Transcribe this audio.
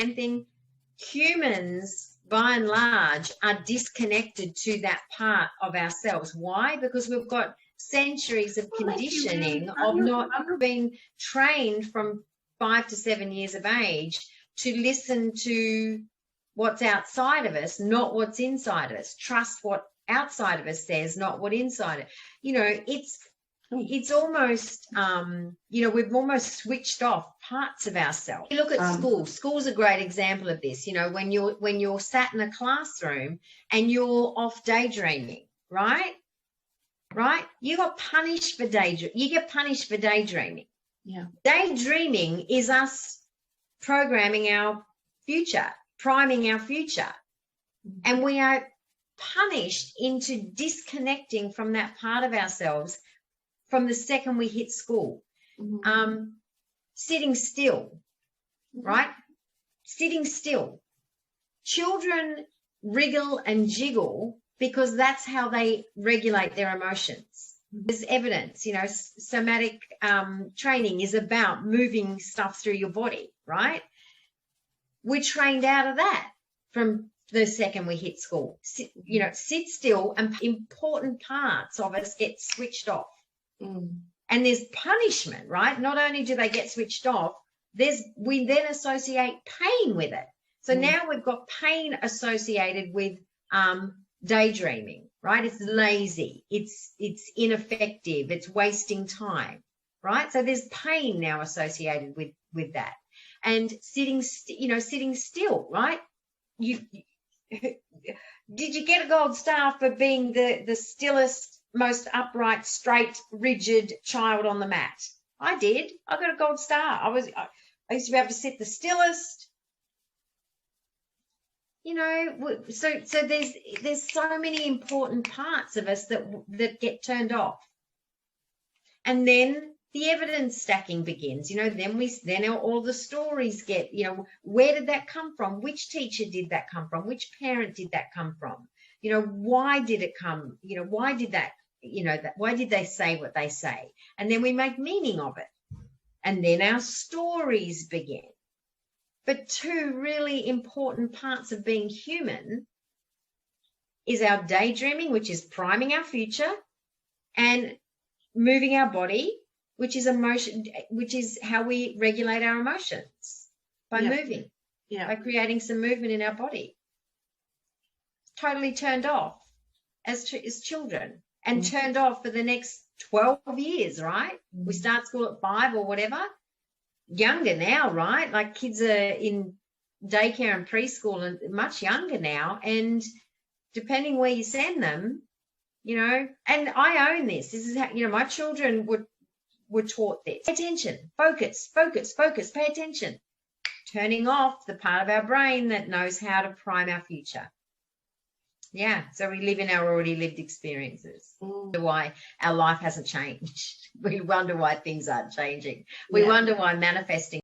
thing, humans, by and large, are disconnected to that part of ourselves. Why? Because we've got centuries of conditioning of not being trained from 5 to 7 years of age to listen to what's outside of us, not what's inside of us. Trust what outside of us says, not what inside it. You know, it's almost, you know, we've almost switched off parts of ourselves. You look at school. School's a great example of this. You know, when you're sat in a classroom and you're off daydreaming, right? Right? You got punished for daydreaming. You get punished for daydreaming. Yeah. Daydreaming is us programming our future, priming our future. And we are punished into disconnecting from that part of ourselves from the second we hit school. Sitting still, right? Sitting still. Children wriggle and jiggle because that's how they regulate their emotions. There's evidence, you know, somatic training is about moving stuff through your body, right? We're trained out of that from the second we hit school. You know, sit still, and important parts of us get switched off. And there's punishment, right? Not only do they get switched off, we then associate pain with it. So now we've got pain associated with daydreaming, right? It's lazy, it's ineffective, it's wasting time, right? So there's pain now associated with that. And sitting still, right? Did you get a gold star for being the stillest, most upright, straight, rigid child on the mat? I did. I got a gold star. I used to be able to sit the stillest. You know, so there's so many important parts of us that get turned off. And then the evidence stacking begins. You know, then all the stories get, you know, where did that come from? Which teacher did that come from? Which parent did that come from? You know, why did it come? You know, why did that? You know, why did they say what they say? And then we make meaning of it. And then our stories begin. But two really important parts of being human is our daydreaming, which is priming our future, and moving our body, which is emotion, which is how we regulate our emotions, by moving, by creating some movement in our body. Totally turned off as children, and turned off for the next 12 years, right? We start school at 5 or whatever. Younger now, right? Like kids are in daycare and preschool and much younger now. And depending where you send them, you know, and I own this. This is how, you know, my children were taught this. Pay attention, focus, pay attention. Turning off the part of our brain that knows how to prime our future. Yeah, so we live in our already lived experiences. Why our life hasn't changed. We wonder why things aren't changing. We wonder why manifesting